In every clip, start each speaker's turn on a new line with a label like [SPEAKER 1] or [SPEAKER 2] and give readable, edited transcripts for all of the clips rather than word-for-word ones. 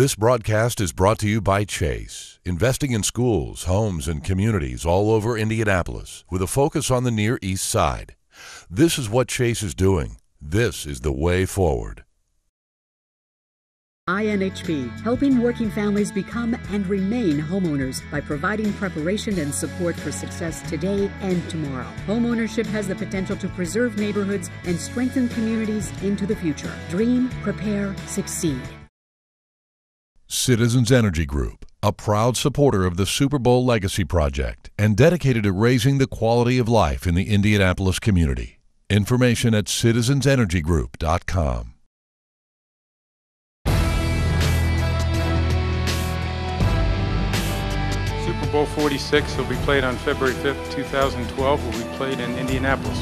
[SPEAKER 1] This broadcast is brought to you by Chase, investing in schools, homes, and communities all over Indianapolis with a focus on the Near East Side. This is what Chase is doing. This is the way forward.
[SPEAKER 2] INHP, helping working families become and remain homeowners by providing preparation and support for success today and tomorrow. Homeownership has the potential to preserve neighborhoods and strengthen communities into the future. Dream, prepare, succeed.
[SPEAKER 1] Citizens Energy Group, a proud supporter of the Super Bowl Legacy Project and dedicated to raising the quality of life in the Indianapolis community. Information at citizensenergygroup.com.
[SPEAKER 3] Super Bowl 46 will be played on February 5th, 2012, will be played in Indianapolis.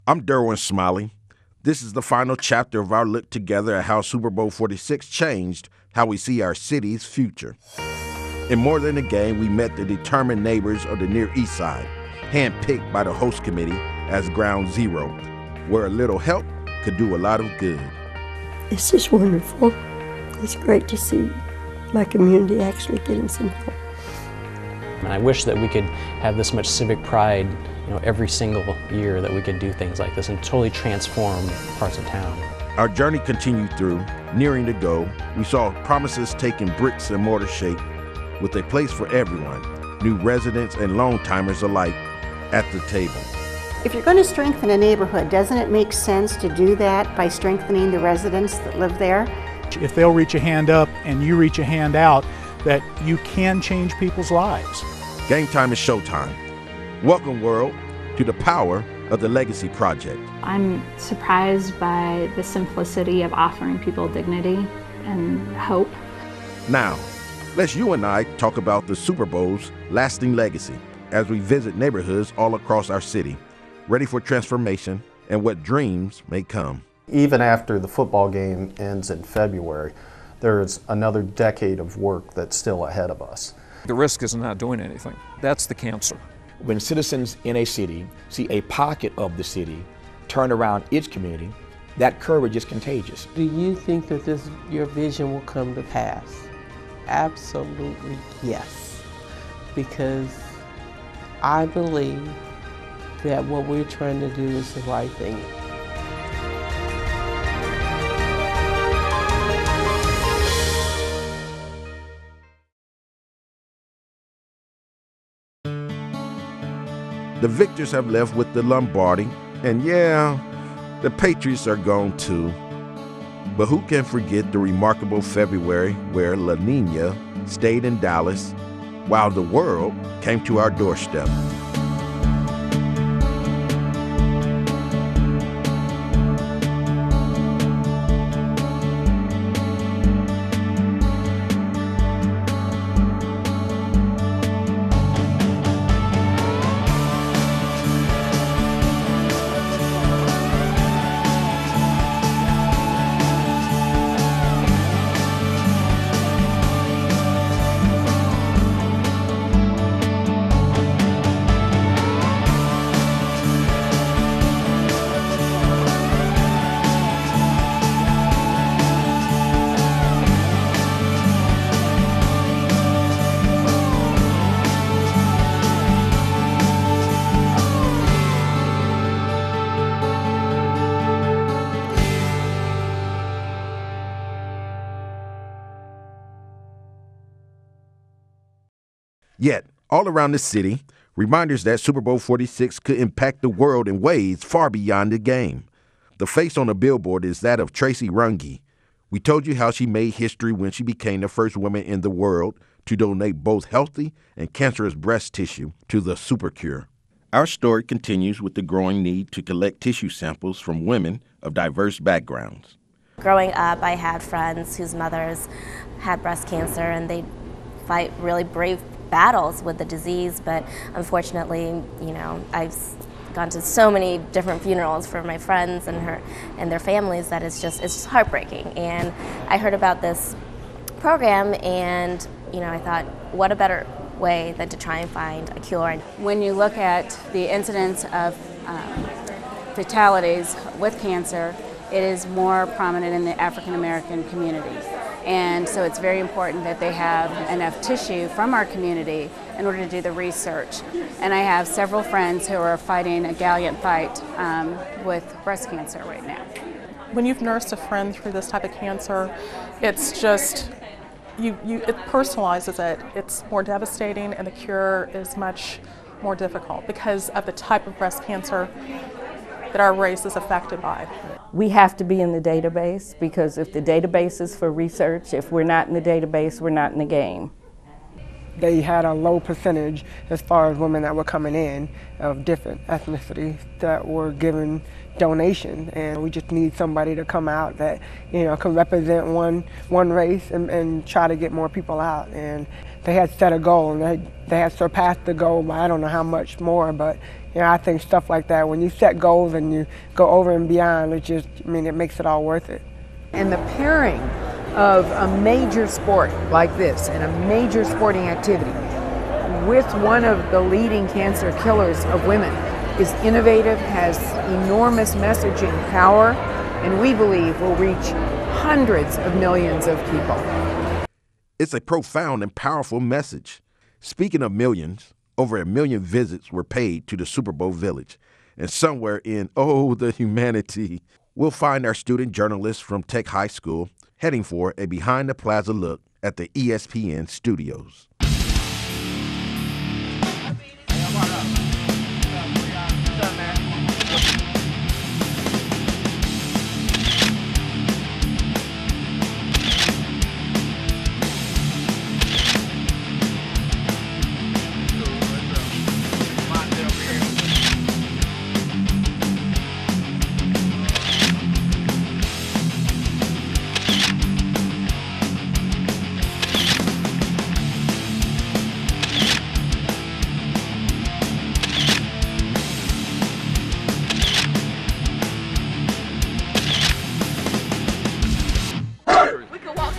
[SPEAKER 4] I'm Derwin Smiley. This is the final chapter of our look together at how Super Bowl 46 changed how we see our city's future. In more than a game, we met the determined neighbors of the Near East Side, handpicked by the host committee as ground zero, where a little help could do a lot of good.
[SPEAKER 5] It's just wonderful. It's great to see my community actually getting some help.
[SPEAKER 6] And I wish that we could have this much civic pride, every single year, that we could do things like this and totally transform parts of town.
[SPEAKER 4] Our journey continued through. Nearing the goal, we saw promises taking bricks and mortar shape with a place for everyone, new residents and lone-timers alike, at the table.
[SPEAKER 7] If you're going to strengthen a neighborhood, doesn't it make sense to do that by strengthening the residents that live there?
[SPEAKER 8] If they'll reach a hand up and you reach a hand out, that you can change people's lives.
[SPEAKER 4] Game time is showtime. Welcome, world, to the power of the Legacy Project.
[SPEAKER 9] I'm surprised by the simplicity of offering people dignity and hope.
[SPEAKER 4] Now, let's you and I talk about the Super Bowl's lasting legacy as we visit neighborhoods all across our city, ready for transformation and what dreams may come.
[SPEAKER 10] Even after the football game ends in February, there's another decade of work that's still ahead of us.
[SPEAKER 11] The risk is not doing anything. That's the cancer.
[SPEAKER 12] When citizens in a city see a pocket of the city turn around its community, that courage is contagious.
[SPEAKER 13] Do you think that your vision will come to pass? Absolutely yes, because I believe that what we're trying to do is the right thing.
[SPEAKER 4] The victors have left with the Lombardi, and yeah, the Patriots are gone too. But who can forget the remarkable February where La Nina stayed in Dallas while the world came to our doorstep. Yet, all around the city, reminders that Super Bowl 46 could impact the world in ways far beyond the game. The face on the billboard is that of Tracy Runge. We told you how she made history when she became the first woman in the world to donate both healthy and cancerous breast tissue to the Super Cure. Our story continues with the growing need to collect tissue samples from women of diverse backgrounds.
[SPEAKER 14] Growing up, I had friends whose mothers had breast cancer, and they fight really brave battles with the disease, but unfortunately, I've gone to so many different funerals for my friends and their families that it's just heartbreaking. And I heard about this program, and I thought, what a better way than to try and find a cure.
[SPEAKER 15] When you look at the incidence of fatalities with cancer, it is more prominent in the African American community. And so it's very important that they have enough tissue from our community in order to do the research. And I have several friends who are fighting a gallant fight with breast cancer right now.
[SPEAKER 16] When you've nursed a friend through this type of cancer, it's just, it personalizes it. It's more devastating, and the cure is much more difficult because of the type of breast cancer that our race is affected by.
[SPEAKER 17] We have to be in the database, because if the database is for research, if we're not in the database, we're not in the game.
[SPEAKER 18] They had a low percentage as far as women that were coming in of different ethnicities that were given donation, and we just need somebody to come out that, you know, can represent one race and try to get more people out. And they had set a goal, and they had surpassed the goal by I don't know how much more, but you know, I think stuff like that, when you set goals and you go over and beyond, it just, I mean, it makes it all worth it.
[SPEAKER 19] And the pairing of a major sport like this and a major sporting activity with one of the leading cancer killers of women is innovative, has enormous messaging power, and we believe will reach hundreds of millions of people.
[SPEAKER 4] It's a profound and powerful message. Speaking of millions, over 1 million visits were paid to the Super Bowl Village. And somewhere in, oh, the humanity, we'll find our student journalists from Tech High School heading for a behind-the-plaza look at the ESPN studios.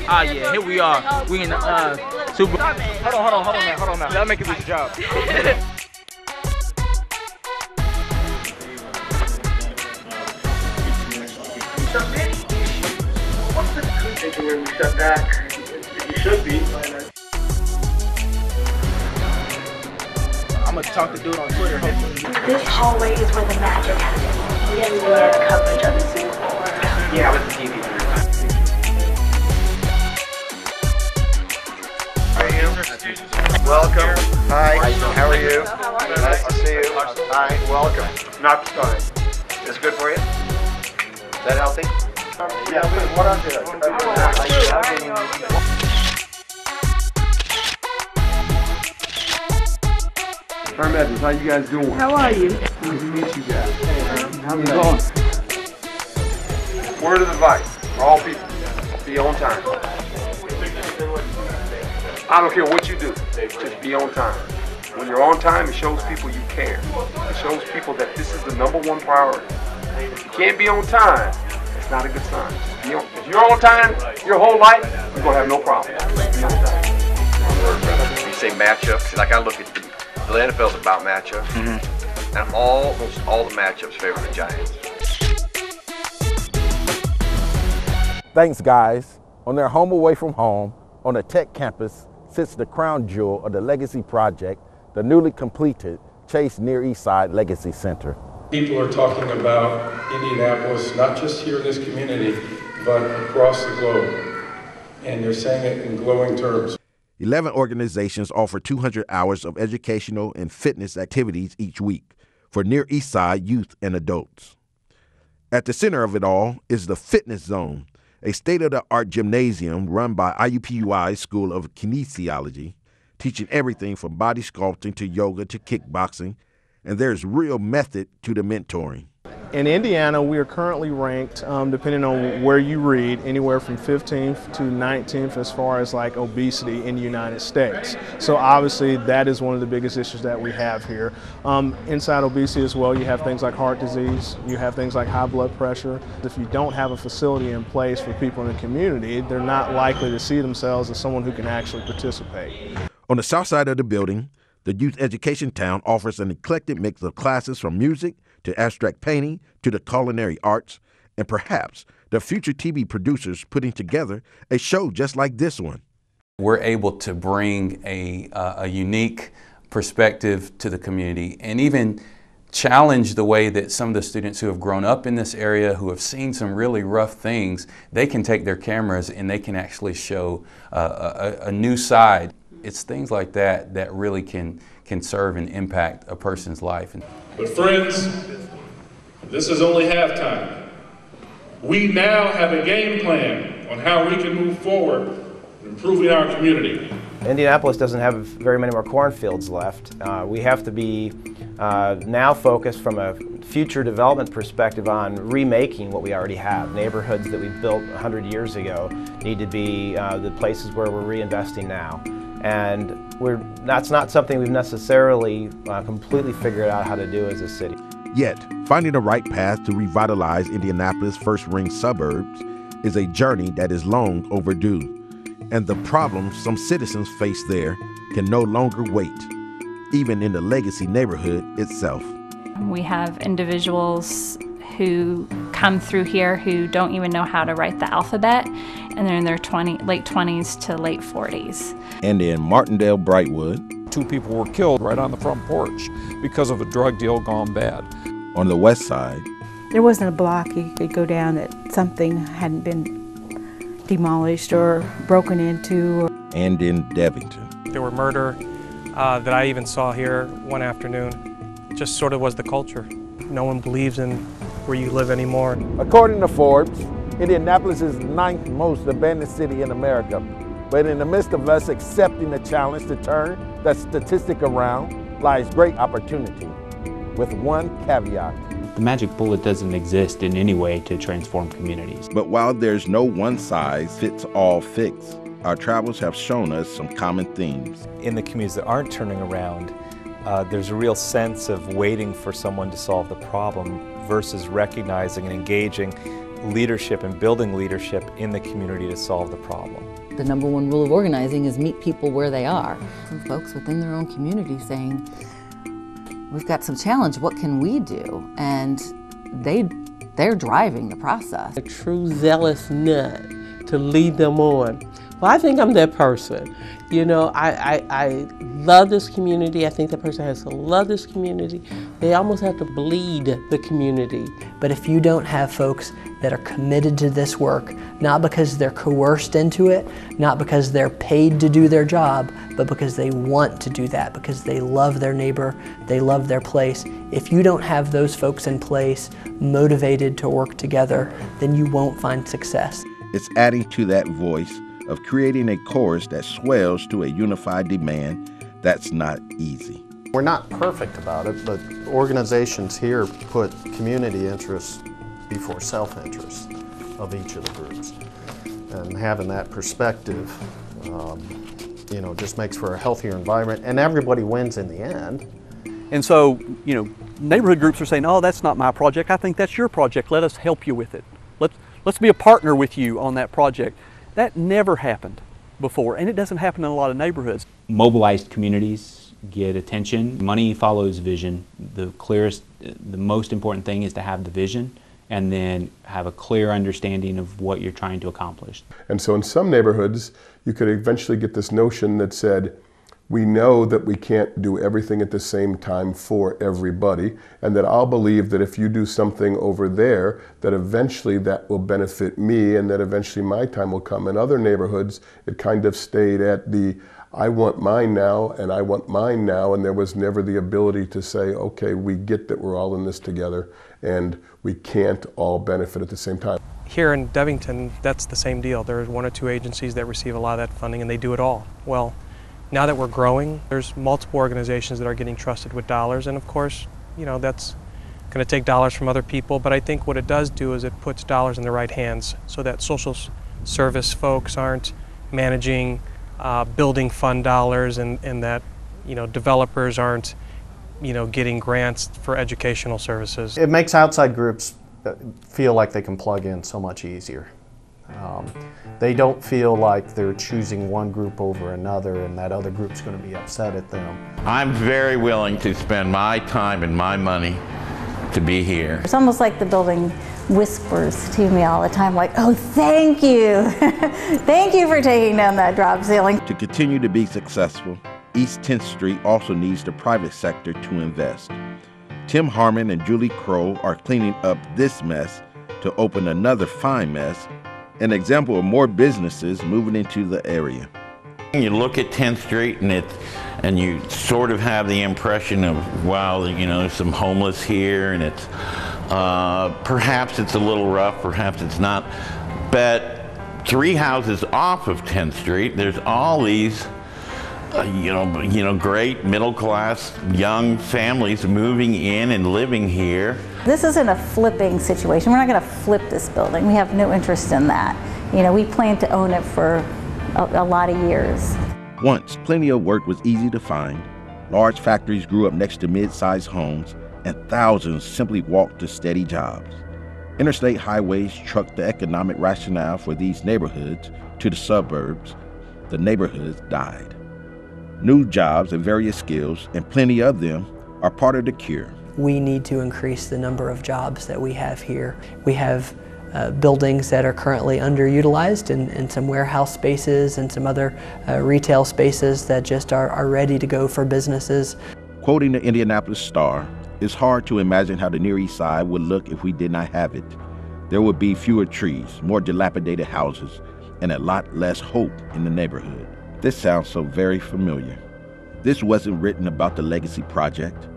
[SPEAKER 20] Ah, yeah, here we are. We in the Super Bowl. Hold on now. That'll make it this job.
[SPEAKER 21] When we step back, you should be.
[SPEAKER 20] I'm gonna talk to dude on Twitter, hopefully.
[SPEAKER 22] This hallway is where the magic happens. We didn't get coverage of the Super Bowl.
[SPEAKER 21] Yeah, with the TV.
[SPEAKER 23] Welcome. Hi. How are you? Nice to see you. Hi. Welcome.
[SPEAKER 21] Not starting.
[SPEAKER 23] It's good for you? Is that healthy?
[SPEAKER 21] Yeah. What I'm doing.
[SPEAKER 24] Hermes, how you guys doing?
[SPEAKER 19] How are you?
[SPEAKER 24] Nice to meet you guys. How you doing?
[SPEAKER 21] Word of advice for all people: be on time. I don't care what you do, just be on time. When you're on time, it shows people you care. It shows people that this is the #1 priority. If you can't be on time, it's not a good sign. If you're on time your whole life, you're going to have no problem. Be on time.
[SPEAKER 23] You say matchups, like I look at the NFL's about matchups, and almost all the matchups favor the Giants.
[SPEAKER 4] Thanks, guys. On their home away from home, on the Tech campus, sits the crown jewel of the Legacy Project, the newly completed Chase Near East Side Legacy Center.
[SPEAKER 3] People are talking about Indianapolis, not just here in this community, but across the globe. And they're saying it in glowing terms.
[SPEAKER 4] 11 organizations offer 200 hours of educational and fitness activities each week for Near East Side youth and adults. At the center of it all is the Fitness Zone, a state-of-the-art gymnasium run by IUPUI's School of Kinesiology, teaching everything from body sculpting to yoga to kickboxing, and there's real method to the mentoring.
[SPEAKER 10] In Indiana, we are currently ranked, depending on where you read, anywhere from 15th to 19th as far as like obesity in the United States. So obviously that is one of the biggest issues that we have here. Inside obesity as well, you have things like heart disease, you have things like high blood pressure. If you don't have a facility in place for people in the community, they're not likely to see themselves as someone who can actually participate.
[SPEAKER 4] On the south side of the building, the Youth Education Town offers an eclectic mix of classes from music to abstract painting to the culinary arts, and perhaps the future TV producers putting together a show just like this one.
[SPEAKER 1] We're able to bring a unique perspective to the community and even challenge the way that some of the students who have grown up in this area, who have seen some really rough things, they can take their cameras and they can actually show a new side. It's things like that that really can serve and impact a person's life.
[SPEAKER 2] But friends, this is only halftime. We now have a game plan on how we can move forward in improving our community.
[SPEAKER 5] Indianapolis doesn't have very many more cornfields left. We have to be now focused from a future development perspective on remaking what we already have. Neighborhoods that we built 100 years ago need to be the places where we're reinvesting now. And that's not something we've necessarily completely figured out how to do as a city.
[SPEAKER 4] Yet, finding the right path to revitalize Indianapolis' first-ring suburbs is a journey that is long overdue. And the problems some citizens face there can no longer wait, even in the legacy neighborhood itself.
[SPEAKER 9] We have individuals who come through here who don't even know how to write the alphabet, and they're in their late 20s to late 40s.
[SPEAKER 4] And in Martindale, Brightwood,
[SPEAKER 11] 2 people were killed right on the front porch because of a drug deal gone bad.
[SPEAKER 4] On the west side,
[SPEAKER 6] there wasn't a block you could go down that something hadn't been demolished or broken into.
[SPEAKER 4] And in Devington.
[SPEAKER 25] There were murder that I even saw here one afternoon. It just sort of was the culture. No one believes in where you live anymore.
[SPEAKER 26] According to Forbes, Indianapolis is the 9th most abandoned city in America. But in the midst of us accepting the challenge to turn that statistic around lies great opportunity, with one caveat.
[SPEAKER 27] The magic bullet doesn't exist in any way to transform communities.
[SPEAKER 4] But while there's no one-size-fits-all fix, our travels have shown us some common themes.
[SPEAKER 28] In the communities that aren't turning around, there's a real sense of waiting for someone to solve the problem versus recognizing and engaging leadership and building leadership in the community to solve the problem.
[SPEAKER 29] The number one rule of organizing is meet people where they are. Some folks within their own community saying, we've got some challenge, what can we do? And they're driving the process.
[SPEAKER 13] A true zealous nut to lead them on. Well, I think I'm that person. You know, I love this community. I think that person has to love this community. They almost have to bleed the community.
[SPEAKER 30] But if you don't have folks that are committed to this work, not because they're coerced into it, not because they're paid to do their job, but because they want to do that, because they love their neighbor, they love their place. If you don't have those folks in place, motivated to work together, then you won't find success.
[SPEAKER 4] It's adding to that voice of creating a chorus that swells to a unified demand that's not easy.
[SPEAKER 31] We're not perfect about it, but organizations here put community interests before self-interest of each of the groups. And having that perspective, you know, just makes for a healthier environment, and everybody wins in the end.
[SPEAKER 32] And so, you know, neighborhood groups are saying, oh, that's not my project, I think that's your project, let us help you with it. Let's be a partner with you on that project. That never happened before, and it doesn't happen in a lot of neighborhoods.
[SPEAKER 27] Mobilized communities get attention. Money follows vision. The most important thing is to have the vision and then have a clear understanding of what you're trying to accomplish.
[SPEAKER 33] And so in some neighborhoods, you could eventually get this notion that said, we know that we can't do everything at the same time for everybody, and that I'll believe that if you do something over there, that eventually that will benefit me, and that eventually my time will come. In other neighborhoods, it kind of stayed at the, I want mine now, and I want mine now, and there was never the ability to say, okay, we get that we're all in this together, and we can't all benefit at the same time.
[SPEAKER 25] Here in Devington, that's the same deal. There's 1 or 2 agencies that receive a lot of that funding, and they do it all. Well, now that we're growing, there's multiple organizations that are getting trusted with dollars, and of course, you know, that's going to take dollars from other people, but I think what it does do is it puts dollars in the right hands so that social service folks aren't managing building fund dollars, and that, you know, developers aren't, you know, getting grants for educational services.
[SPEAKER 31] It makes outside groups feel like they can plug in so much easier. They don't feel like they're choosing one group over another and that other group's going to be upset at them.
[SPEAKER 7] I'm very willing to spend my time and my money to be here.
[SPEAKER 8] It's almost like the building whispers to me all the time, like, oh, thank you. Thank you for taking down that drop ceiling.
[SPEAKER 4] To continue to be successful, East 10th Street also needs the private sector to invest. Tim Harmon and Julie Crow are cleaning up this mess to open another fine mess, an example of more businesses moving into the area.
[SPEAKER 7] You look at 10th Street and you sort of have the impression of, wow, you know, there's some homeless here, and it's perhaps it's a little rough, perhaps it's not. But 3 houses off of 10th Street, there's all these great middle-class young families moving in and living here.
[SPEAKER 8] This isn't a flipping situation. We're not going to flip this building. We have no interest in that. You know, we plan to own it for a lot of years.
[SPEAKER 4] Once plenty of work was easy to find, large factories grew up next to mid-sized homes, and thousands simply walked to steady jobs. Interstate highways trucked the economic rationale for these neighborhoods to the suburbs. The neighborhoods died. New jobs and various skills, and plenty of them, are part of the cure.
[SPEAKER 30] We need to increase the number of jobs that we have here. We have buildings that are currently underutilized, and some warehouse spaces and some other retail spaces that just are ready to go for businesses.
[SPEAKER 4] Quoting the Indianapolis Star, it's hard to imagine how the Near East Side would look if we did not have it. There would be fewer trees, more dilapidated houses, and a lot less hope in the neighborhood. This sounds so very familiar. This wasn't written about the Legacy Project.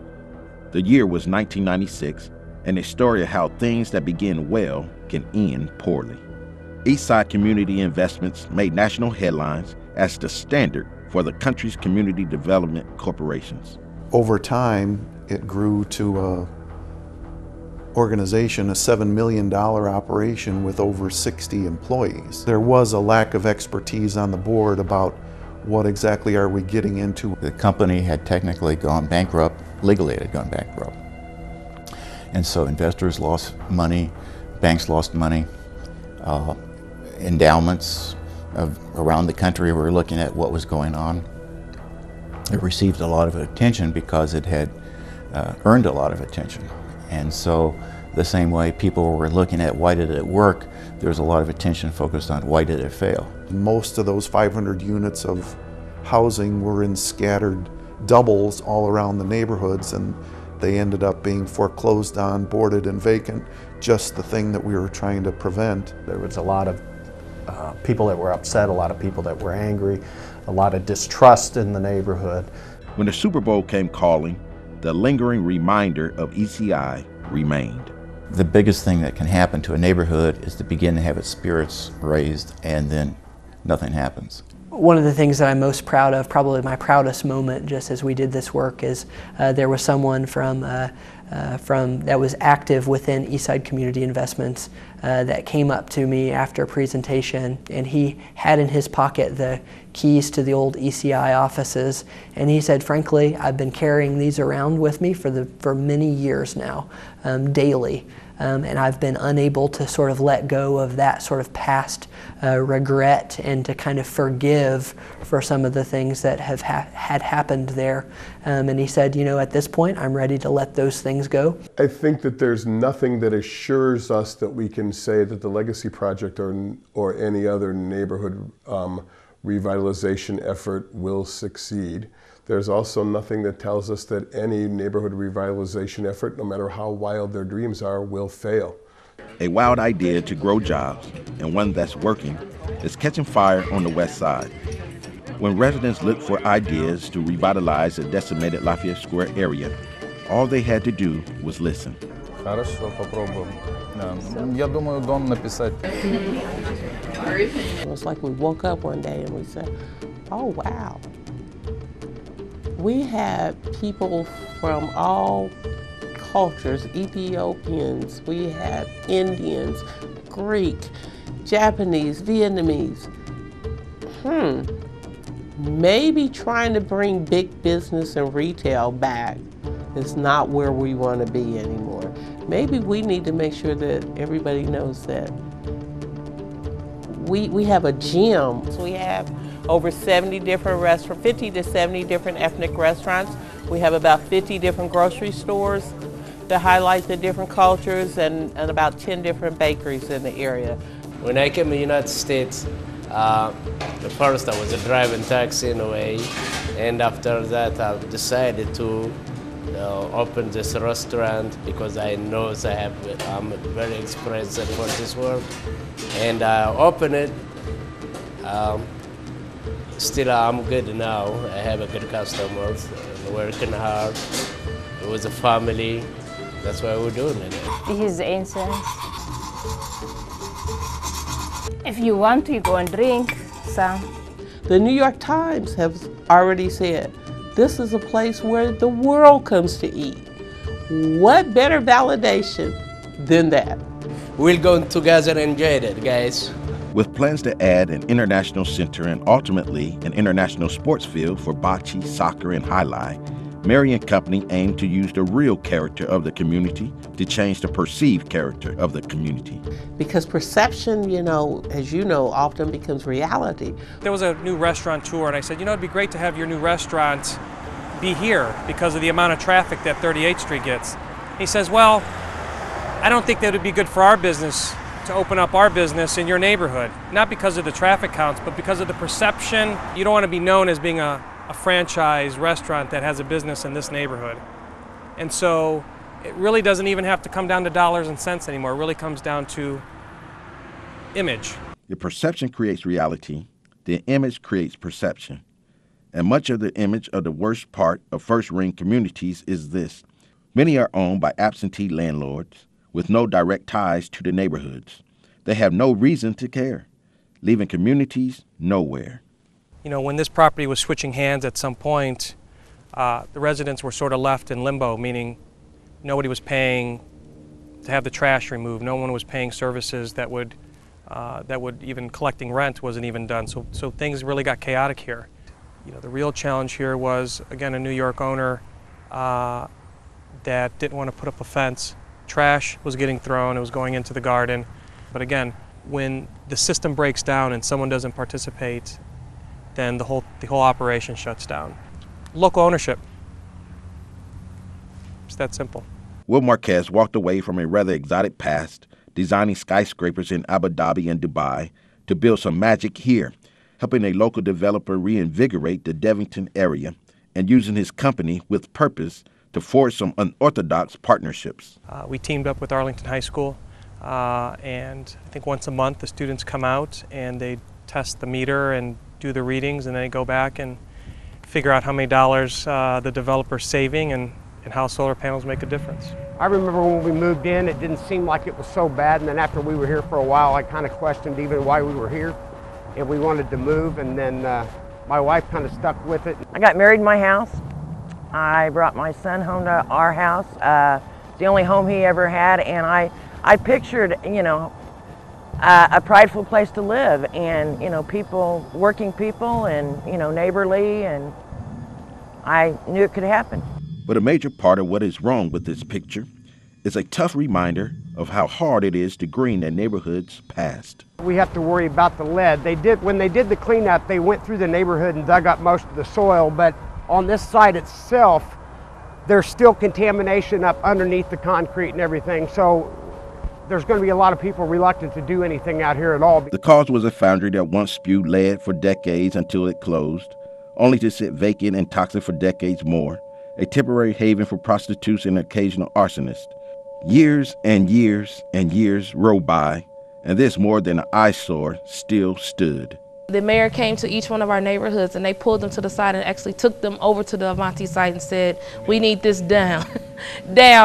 [SPEAKER 4] The year was 1996, and a story of how things that begin well can end poorly. Eastside Community Investments made national headlines as the standard for the country's community development corporations.
[SPEAKER 31] Over time, it grew to an organization, a $7 million operation with over 60 employees. There was a lack of expertise on the board about what exactly are we getting into.
[SPEAKER 12] The company had technically gone bankrupt, legally it had gone bankrupt. And so investors lost money, banks lost money, endowments around the country were looking at what was going on. It received a lot of attention because it had earned a lot of attention. And so the same way people were looking at why did it work, there was a lot of attention focused on why did it fail.
[SPEAKER 31] Most of those 500 units of housing were in scattered doubles all around the neighborhoods, and they ended up being foreclosed on, boarded and vacant, just the thing that we were trying to prevent. There was a lot of people that were upset, a lot of people that were angry, a lot of distrust in the neighborhood.
[SPEAKER 4] When the Super Bowl came calling, the lingering reminder of ECI remained.
[SPEAKER 12] The biggest thing that can happen to a neighborhood is to begin to have its spirits raised, and then nothing happens.
[SPEAKER 30] One of the things that I'm most proud of, probably my proudest moment just as we did this work, is there was someone from that was active within Eastside Community Investments that came up to me after a presentation, and he had in his pocket the keys to the old ECI offices, and he said, frankly, I've been carrying these around with me for many years now, daily. And I've been unable to sort of let go of that sort of past regret and to kind of forgive for some of the things that had happened there. And he said, you know, at this point, I'm ready to let those things go.
[SPEAKER 33] I think that there's nothing that assures us that we can say that the Legacy Project or any other neighborhood revitalization effort will succeed. There's also nothing that tells us that any neighborhood revitalization effort, no matter how wild their dreams are, will fail.
[SPEAKER 4] A wild idea to grow jobs, and one that's working, is catching fire on the west side. When residents looked for ideas to revitalize the decimated Lafayette Square area, all they had to do was listen.
[SPEAKER 14] Хорошо, попробуем. Я думаю, дом написать.
[SPEAKER 13] It was like we woke up one day and we said, oh wow. We had people from all cultures, Ethiopians, we had Indians, Greek, Japanese, Vietnamese. Maybe trying to bring big business and retail back is not where we want to be anymore. Maybe we need to make sure that everybody knows that We have a gym. So we have over 70 different restaurants, 50 to 70 different ethnic restaurants. We have about 50 different grocery stores to highlight the different cultures and about 10 different bakeries in the area.
[SPEAKER 1] When I came to the United States, the first I was driving taxi in a way, and after that I decided to open this restaurant because I know I'm very experienced for this work, and I opened it. Still, I'm good now. I have a good customers, working hard. It was a family. That's why we're doing it.
[SPEAKER 3] This is incense. If you want to, go and drink some.
[SPEAKER 13] The New York Times has already said, this is a place where the world comes to eat. What better validation than that?
[SPEAKER 1] We'll go together and enjoy it, guys.
[SPEAKER 4] With plans to add an international center and ultimately an international sports field for bocce, soccer, and highlight, Mary and Company aim to use the real character of the community to change the perceived character of the community.
[SPEAKER 13] Because perception, as you know, often becomes reality.
[SPEAKER 25] There was a new restaurant tour, and I said, it'd be great to have your new restaurant be here because of the amount of traffic that 38th Street gets. He says, well, I don't think that would be good for our business to open up our business in your neighborhood. Not because of the traffic counts, but because of the perception. You don't want to be known as being a franchise restaurant that has a business in this neighborhood. And so it really doesn't even have to come down to dollars and cents anymore. It really comes down to image.
[SPEAKER 4] Your perception creates reality. The image creates perception. And much of the image of the worst part of first-ring communities is this. Many are owned by absentee landlords with no direct ties to the neighborhoods. They have no reason to care, leaving communities nowhere.
[SPEAKER 25] When this property was switching hands at some point, the residents were sort of left in limbo, meaning nobody was paying to have the trash removed. No one was paying services that would even collecting rent wasn't even done. So things really got chaotic here. The real challenge here was, again, a New York owner that didn't want to put up a fence. Trash was getting thrown, it was going into the garden. But again, when the system breaks down and someone doesn't participate, then the whole operation shuts down. Local ownership. It's that simple.
[SPEAKER 4] Will Marquez walked away from a rather exotic past, designing skyscrapers in Abu Dhabi and Dubai, to build some magic here, helping a local developer reinvigorate the Devonton area and using his company with purpose to forge some unorthodox partnerships.
[SPEAKER 25] We teamed up with Arlington High School, and I think once a month the students come out and they test the meter and do the readings, and then they go back and figure out how many dollars the developer's saving and how solar panels make a difference.
[SPEAKER 10] I remember when we moved in, it didn't seem like it was so bad, and then after we were here for a while, I kind of questioned even why we were here, and we wanted to move, and then my wife kind of stuck with it.
[SPEAKER 15] I got married in my house. I brought my son home to our house. It's the only home he ever had, and I pictured, a prideful place to live, and people, working people, and neighborly, and I knew it could happen.
[SPEAKER 4] But a major part of what is wrong with this picture is a tough reminder of how hard it is to green a neighborhood's past.
[SPEAKER 10] We have to worry about the lead. When they did the cleanup, they went through the neighborhood and dug up most of the soil, but on this site itself, there's still contamination up underneath the concrete and everything, so there's going to be a lot of people reluctant to do anything out here at all.
[SPEAKER 4] The cause was a foundry that once spewed lead for decades until it closed, only to sit vacant and toxic for decades more, a temporary haven for prostitutes and occasional arsonists. Years and years and years rolled by, and this more than an eyesore still stood.
[SPEAKER 16] The mayor came to each one of our neighborhoods and they pulled them to the side and actually took them over to the Avanti site and said, we need this down,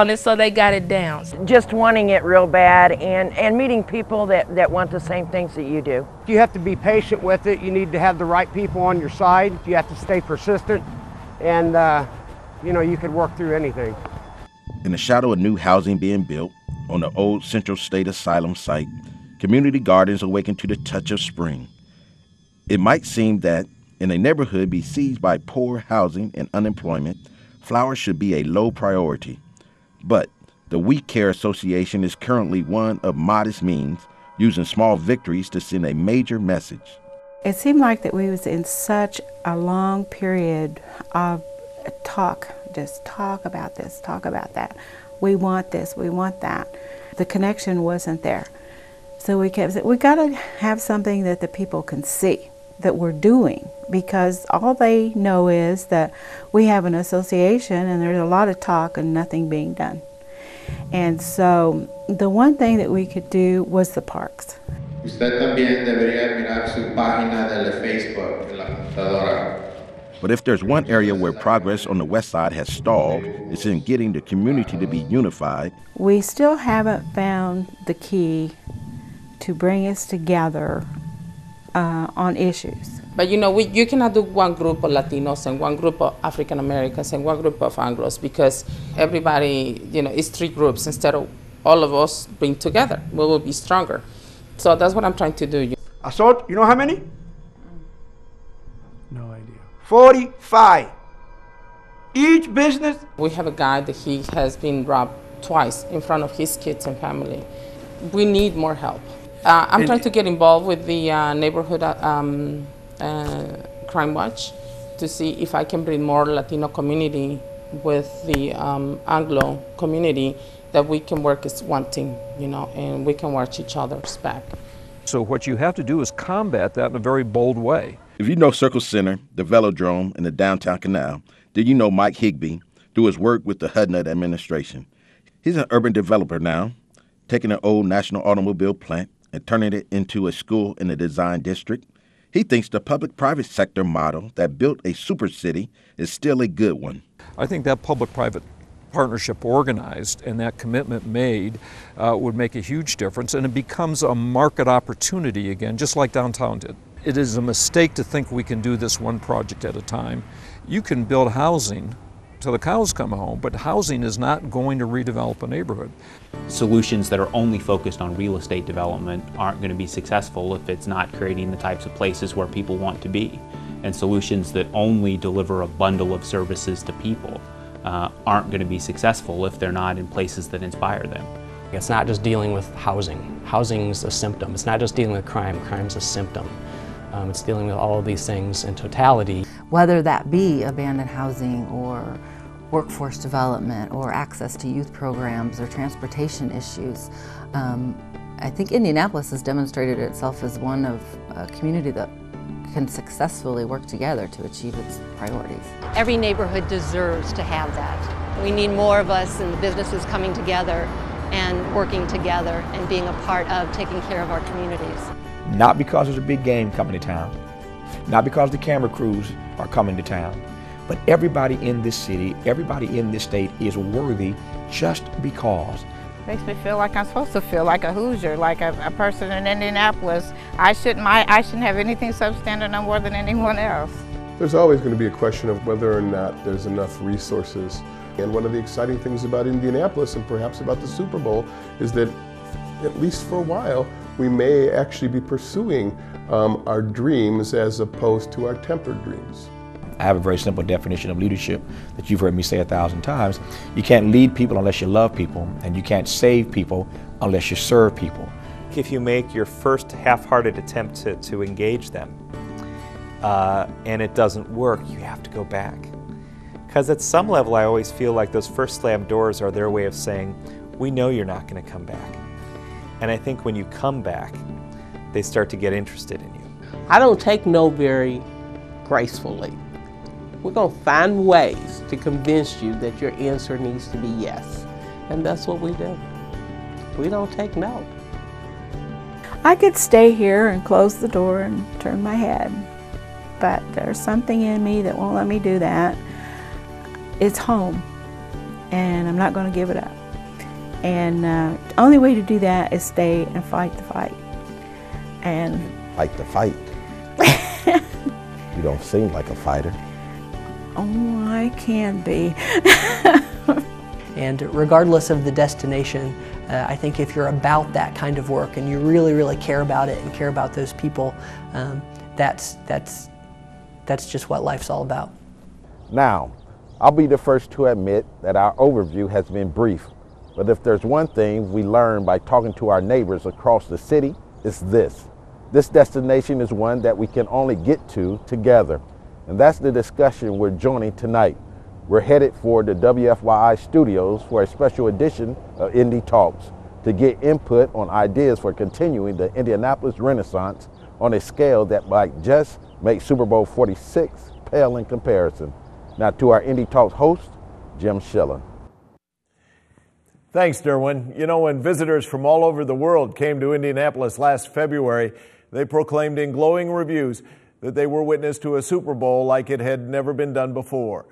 [SPEAKER 16] and so they got it down.
[SPEAKER 15] Just wanting it real bad and meeting people that want the same things that you do.
[SPEAKER 10] You have to be patient with it. You need to have the right people on your side. You have to stay persistent, and you can work through anything.
[SPEAKER 4] In the shadow of new housing being built on the old Central State Asylum site, community gardens awaken to the touch of spring. It might seem that in a neighborhood besieged by poor housing and unemployment, flowers should be a low priority. But the We Care Association is currently one of modest means using small victories to send a major message.
[SPEAKER 2] It seemed like that we was in such a long period of just talk about this, talk about that. We want this, we want that. The connection wasn't there. So we kept saying, we gotta have something that the people can see that we're doing, because all they know is that we have an association and there's a lot of talk and nothing being done. And so the one thing that we could do was the parks.
[SPEAKER 5] Usted también debería mirar su página de Facebook en la computadora.
[SPEAKER 4] But if there's one area where progress on the west side has stalled, it's in getting the community to be unified.
[SPEAKER 2] We still haven't found the key to bring us together on issues.
[SPEAKER 16] But you know, you cannot do one group of Latinos and one group of African Americans and one group of Anglos, because everybody, you know, is three groups. Instead of all of us being together, we will be stronger. So that's what I'm trying to do.
[SPEAKER 6] Assault, you know how many?
[SPEAKER 32] No idea.
[SPEAKER 6] 45. Each business.
[SPEAKER 16] We have a guy that he has been robbed twice in front of his kids and family. We need more help. I'm trying to get involved with the neighborhood crime watch to see if I can bring more Latino community with the Anglo community, that we can work as one team, you know, and we can watch each other's back.
[SPEAKER 32] So what you have to do is combat that in a very bold way.
[SPEAKER 4] If you know Circle Center, the Velodrome, and the Downtown Canal, then you know Mike Higbee through his work with the HUD administration. He's an urban developer now, taking an old National Automobile plant and turning it into a school in the design district. He thinks the public-private sector model that built a super city is still a good one.
[SPEAKER 32] I think that public-private partnership organized and that commitment made would make a huge difference, and it becomes a market opportunity again, just like downtown did. It is a mistake to think we can do this one project at a time. You can build housing till the cows come home, but housing is not going to redevelop a neighborhood.
[SPEAKER 27] Solutions that are only focused on real estate development aren't going to be successful if it's not creating the types of places where people want to be. And solutions that only deliver a bundle of services to people aren't going to be successful if they're not in places that inspire them.
[SPEAKER 9] It's not just dealing with housing. Housing's a symptom. It's not just dealing with crime. Crime's a symptom. It's dealing with all of these things in totality.
[SPEAKER 29] Whether that be abandoned housing or workforce development or access to youth programs or transportation issues. I think Indianapolis has demonstrated itself as one of a community that can successfully work together to achieve its priorities.
[SPEAKER 11] Every neighborhood deserves to have that. We need more of us and the businesses coming together and working together and being a part of taking care of our communities.
[SPEAKER 17] Not because there's a big game coming to town, not because the camera crews are coming to town, but everybody in this city, everybody in this state is worthy just because.
[SPEAKER 18] Makes me feel like I'm supposed to feel, like a Hoosier, like a person in Indianapolis. I shouldn't have anything substandard no more than anyone else.
[SPEAKER 33] There's always going to be a question of whether or not there's enough resources. And one of the exciting things about Indianapolis, and perhaps about the Super Bowl, is that at least for a while, we may actually be pursuing our dreams as opposed to our tempered dreams.
[SPEAKER 17] I have a very simple definition of leadership that you've heard me say 1,000 times. You can't lead people unless you love people, and you can't save people unless you serve people.
[SPEAKER 28] If you make your first half-hearted attempt to engage them and it doesn't work, you have to go back. Because at some level I always feel like those first slam doors are their way of saying, we know you're not going to come back. And I think when you come back, they start to get interested in you.
[SPEAKER 13] I don't take no very gracefully. We're going to find ways to convince you that your answer needs to be yes. And that's what we do. We don't take no.
[SPEAKER 2] I could stay here and close the door and turn my head, but there's something in me that won't let me do that. It's home, and I'm not going to give it up. And the only way to do that is stay and fight the fight. And
[SPEAKER 26] fight the fight? You don't seem like a fighter.
[SPEAKER 2] Oh, I can be.
[SPEAKER 30] And regardless of the destination, I think if you're about that kind of work and you really, really care about it and care about those people, that's just what life's all about.
[SPEAKER 26] Now, I'll be the first to admit that our overview has been brief, but if there's one thing we learned by talking to our neighbors across the city, is this. This destination is one that we can only get to together. And that's the discussion we're joining tonight. We're headed for the WFYI studios for a special edition of Indie Talks to get input on ideas for continuing the Indianapolis Renaissance on a scale that might just make Super Bowl 46 pale in comparison. Now to our Indie Talks host, Jim Schiller.
[SPEAKER 1] Thanks, Derwin. You know, when visitors from all over the world came to Indianapolis last February, they proclaimed in glowing reviews that they were witness to a Super Bowl like it had never been done before.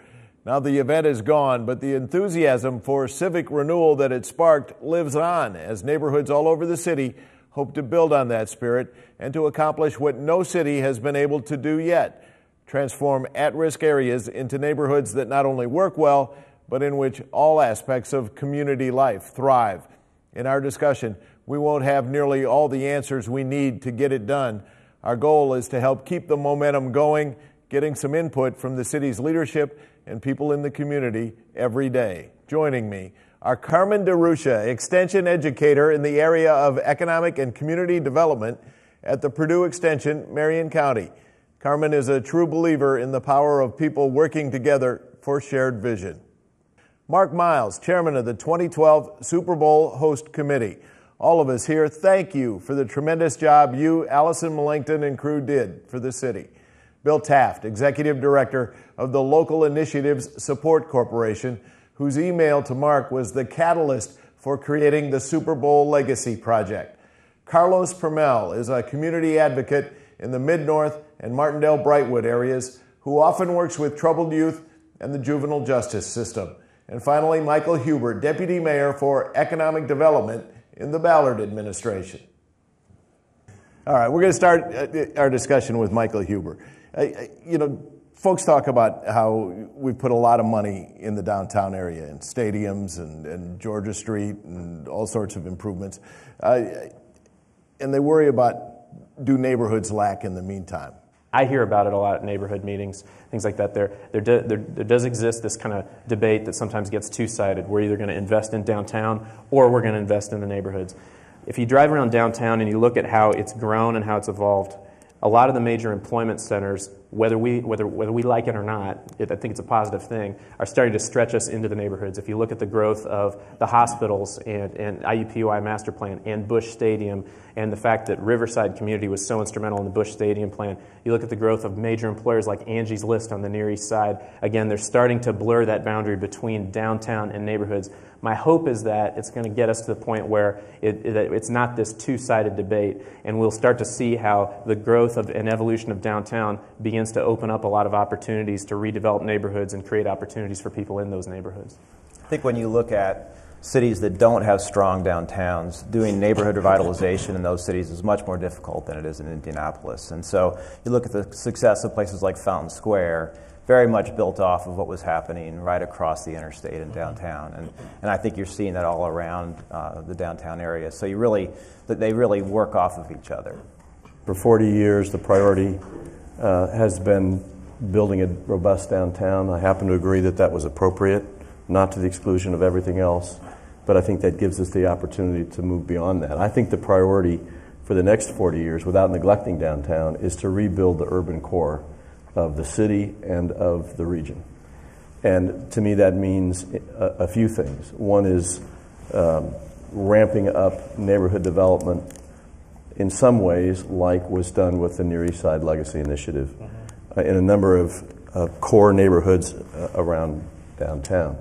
[SPEAKER 1] Now the event is gone, but the enthusiasm for civic renewal that it sparked lives on as neighborhoods all over the city hope to build on that spirit and to accomplish what no city has been able to do yet, transform at-risk areas into neighborhoods that not only work well, but in which all aspects of community life thrive. In our discussion, we won't have nearly all the answers we need to get it done. Our goal is to help keep the momentum going, getting some input from the city's leadership and people in the community every day. Joining me are Carmen DeRusha, Extension Educator in the area of Economic and Community Development at the Purdue Extension, Marion County. Carmen is a true believer in the power of people working together for shared vision. Mark Miles, Chairman of the 2012 Super Bowl Host Committee. All of us here, thank you for the tremendous job you, Allison Millington, and crew did for the city. Bill Taft, Executive Director of the Local Initiatives Support Corporation, whose email to Mark was the catalyst for creating the Super Bowl Legacy Project. Carlos Permel is a community advocate in the Mid-North and Martindale-Brightwood areas who often works with troubled youth and the juvenile justice system. And finally, Michael Huber, Deputy Mayor for Economic Development in the Ballard administration. All right, we're going to start our discussion with Michael Huber. You know, folks talk about how we put a lot of money in the downtown area, in stadiums and Georgia Street and all sorts of improvements. And they worry about, do neighborhoods lack in the meantime?
[SPEAKER 3] I hear about it a lot at neighborhood meetings, things like that. There does exist this kind of debate that sometimes gets two-sided. We're either going to invest in downtown or we're going to invest in the neighborhoods. If you drive around downtown and you look at how it's grown and how it's evolved, a lot of the major employment centers, whether we like it or not, I think it's a positive thing, are starting to stretch us into the neighborhoods. If you look at the growth of the hospitals and IUPUI master plan and Busch Stadium and the fact that Riverside community was so instrumental in the Busch Stadium plan, you look at the growth of major employers like Angie's List on the Near East Side. Again, they're starting to blur that boundary between downtown and neighborhoods. My hope is that it's going to get us to the point where it's not this two-sided debate, and we'll start to see how the growth of and evolution of downtown begins to open up a lot of opportunities to redevelop neighborhoods and create opportunities for people in those neighborhoods.
[SPEAKER 7] I think when you look at cities that don't have strong downtowns, doing neighborhood revitalization in those cities is much more difficult than it is in Indianapolis. And so you look at the success of places like Fountain Square, very much built off of what was happening right across the interstate in downtown. And I think you're seeing that all around the downtown area. So they really work off of each other.
[SPEAKER 8] For 40 years, the priority has been building a robust downtown. I happen to agree that that was appropriate, not to the exclusion of everything else, but I think that gives us the opportunity to move beyond that. I think the priority for the next 40 years, without neglecting downtown, is to rebuild the urban core of the city and of the region. And to me that means a few things. One is ramping up neighborhood development in some ways like was done with the Near East Side Legacy Initiative in a number of core neighborhoods around downtown.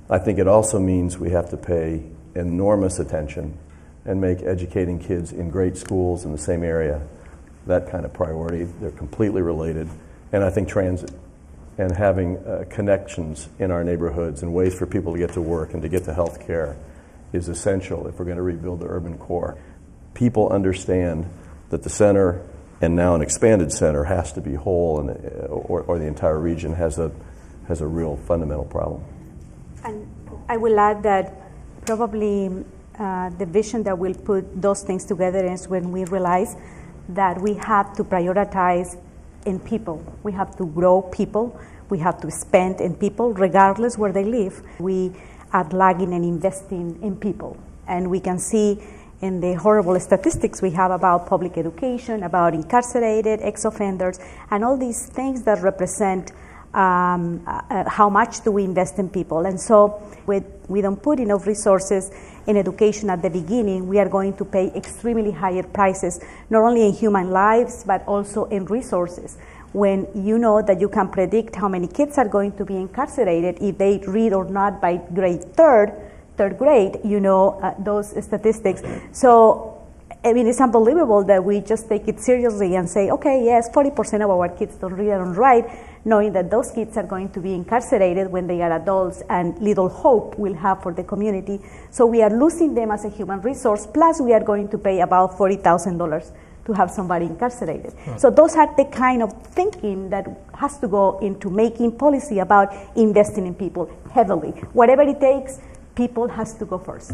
[SPEAKER 8] I think it also means we have to pay enormous attention and make educating kids in great schools in the same area that kind of priority. They're completely related. And I think transit and having connections in our neighborhoods and ways for people to get to work and to get to health care is essential if we're going to rebuild the urban core. People understand that the center, and now an expanded center, has to be whole, and, or the entire region has a real fundamental problem.
[SPEAKER 12] And I will add that probably the vision that will put those things together is when we realize that we have to prioritize in people. We have to grow people. We have to spend in people, regardless where they live. We are lagging and investing in people. And we can see and the horrible statistics we have about public education, about incarcerated, ex-offenders, and all these things that represent how much do we invest in people. And so we don't put enough resources in education at the beginning, we are going to pay extremely higher prices, not only in human lives, but also in resources. When you know that you can predict how many kids are going to be incarcerated if they read or not by grade third grade, you know those statistics. So, I mean, it's unbelievable that we just take it seriously and say, okay, yes, 40% of our kids don't read and write, knowing that those kids are going to be incarcerated when they are adults and little hope we'll have for the community. So we are losing them as a human resource, plus we are going to pay about $40,000 to have somebody incarcerated. So those are the kind of thinking that has to go into making policy about investing in people heavily. Whatever it takes, people has to go first.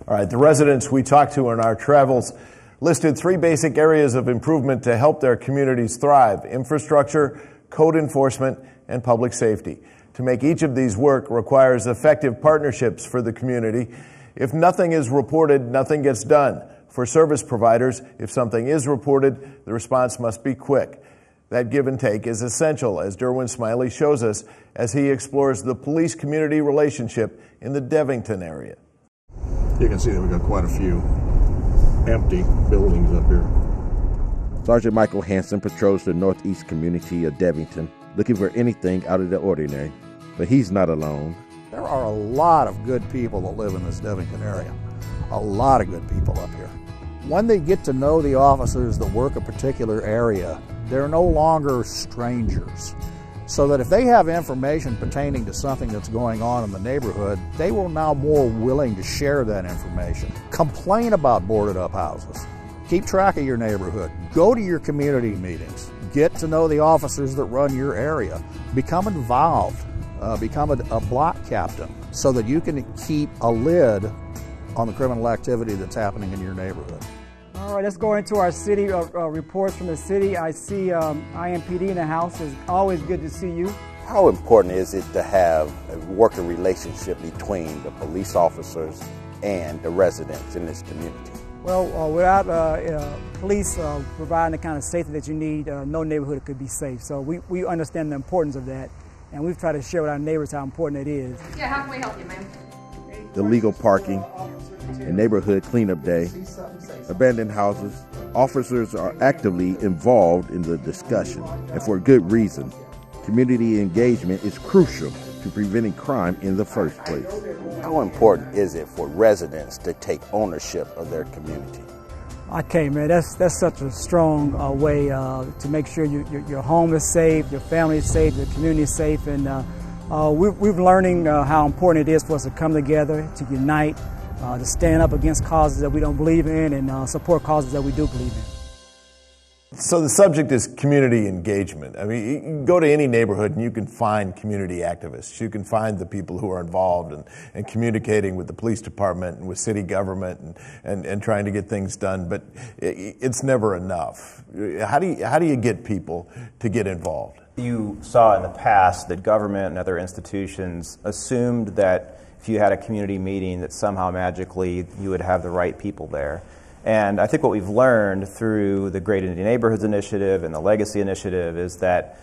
[SPEAKER 1] All right, the residents we talked to in our travels listed 3 basic areas of improvement to help their communities thrive: infrastructure, code enforcement, and public safety. To make each of these work requires effective partnerships for the community. If nothing is reported, nothing gets done. For service providers, if something is reported, the response must be quick. That give and take is essential, as Derwin Smiley shows us as he explores the police-community relationship in the Devington area.
[SPEAKER 5] You can see that we've got quite a few empty buildings up here.
[SPEAKER 4] Sergeant Michael Hansen patrols the northeast community of Devington, looking for anything out of the ordinary. But he's not alone.
[SPEAKER 6] There are a lot of good people that live in this Devington area. A lot of good people up here. When they get to know the officers that work a particular area, they're no longer strangers. So that if they have information pertaining to something that's going on in the neighborhood, they will now more willing to share that information. Complain about boarded up houses. Keep track of your neighborhood. Go to your community meetings. Get to know the officers that run your area. Become involved. Become a block captain so that you can keep a lid on the criminal activity that's happening in your neighborhood.
[SPEAKER 10] All right, let's go into our city reports from the city. I see IMPD in the house. It's always good to see you.
[SPEAKER 14] How important is it to have a working relationship between the police officers and the residents in this community?
[SPEAKER 10] Well, without police providing the kind of safety that you need, no neighborhood could be safe. So we understand the importance of that, and we've tried to share with our neighbors how important it is.
[SPEAKER 15] Yeah, how can we help you, ma'am?
[SPEAKER 4] Illegal parking, and neighborhood cleanup day, abandoned houses. Officers are actively involved in the discussion, and for good reason. Community engagement is crucial to preventing crime in the first place.
[SPEAKER 14] How important is it for residents to take ownership of their community?
[SPEAKER 10] Okay, man, that's such a strong way to make sure your home is safe, your family is safe, your community is safe, and we're learning how important it is for us to come together, to unite, to stand up against causes that we don't believe in and support causes that we do believe in.
[SPEAKER 1] So the subject is community engagement. I mean, you can go to any neighborhood and you can find community activists. You can find the people who are involved and communicating with the police department and with city government and trying to get things done, but it's never enough. How do you get people to get involved?
[SPEAKER 7] You saw in the past that government and other institutions assumed that if you had a community meeting that somehow magically you would have the right people there. And I think what we've learned through the Great Indian Neighborhoods Initiative and the Legacy Initiative is that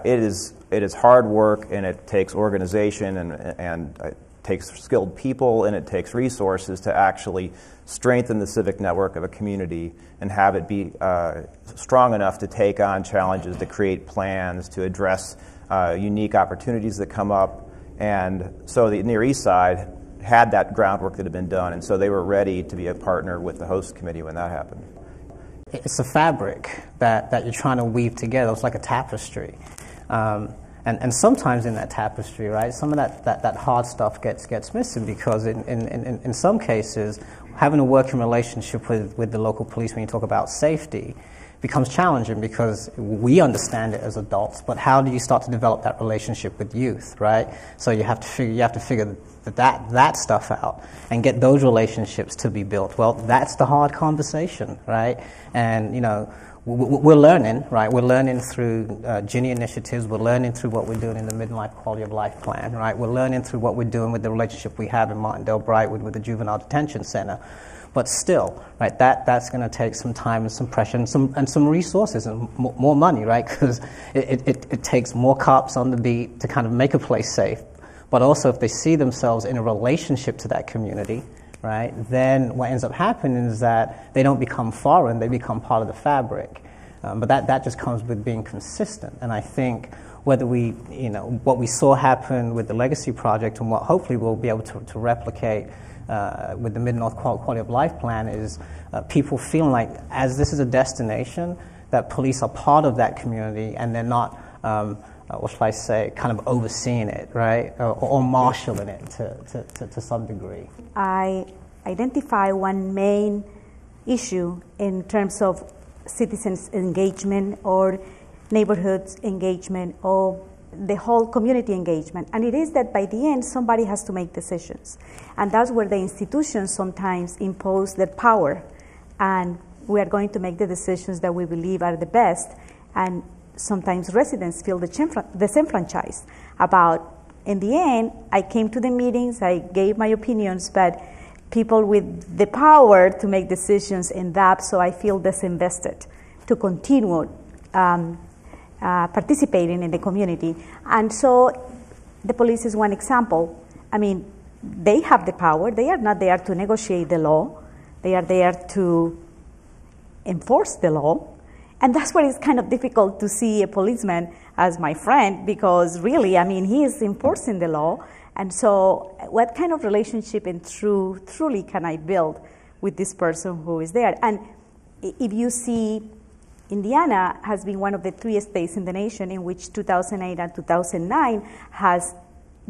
[SPEAKER 7] it is hard work, and it takes organization and it takes skilled people, and it takes resources to actually strengthen the civic network of a community and have it be strong enough to take on challenges, to create plans, to address unique opportunities that come up. And so the Near East Side had that groundwork that had been done, and so they were ready to be a partner with the host committee when that happened.
[SPEAKER 19] It's a fabric that you're trying to weave together. It's like a tapestry. And sometimes in that tapestry, right, some of that hard stuff gets missing because in some cases, having a working relationship with the local police when you talk about safety becomes challenging because we understand it as adults, but how do you start to develop that relationship with youth, right? So you have to figure that stuff out and get those relationships to be built. Well, that's the hard conversation, right? And, you know, we're learning, right? We're learning through Ginny initiatives. We're learning through what we're doing in the Midlife Quality of Life Plan, right? We're learning through what we're doing with the relationship we have in Martindale Brightwood with the Juvenile Detention Center. But still, right, that's going to take some time and some pressure and some resources and more money, right? Because it takes more cops on the beat to kind of make a place safe. But also, if they see themselves in a relationship to that community, right, then what ends up happening is that they don't become foreign; they become part of the fabric. But that just comes with being consistent. And I think whether what we saw happen with the Legacy Project and what hopefully we'll be able to replicate with the Mid-North Quality of Life Plan is people feeling like, as this is a destination, that police are part of that community and they're not, what shall I say, kind of overseeing it, right, or marshalling it to some degree.
[SPEAKER 12] I identify one main issue in terms of citizens' engagement or neighborhoods engagement or the whole community engagement, and it is that by the end somebody has to make decisions, and that's where the institutions sometimes impose their power, and we are going to make the decisions that we believe are the best, and sometimes residents feel disenfranchised about, in the end, I came to the meetings, I gave my opinions, but people with the power to make decisions end up, so I feel disinvested to continue participating in the community. And so the police is one example. I mean, they have the power. They are not there to negotiate the law. They are there to enforce the law. And that's why it's kind of difficult to see a policeman as my friend, because really, I mean, he is enforcing the law. And so what kind of relationship and truly can I build with this person who is there? And if you see, Indiana has been one of the 3 states in the nation in which 2008 and 2009 has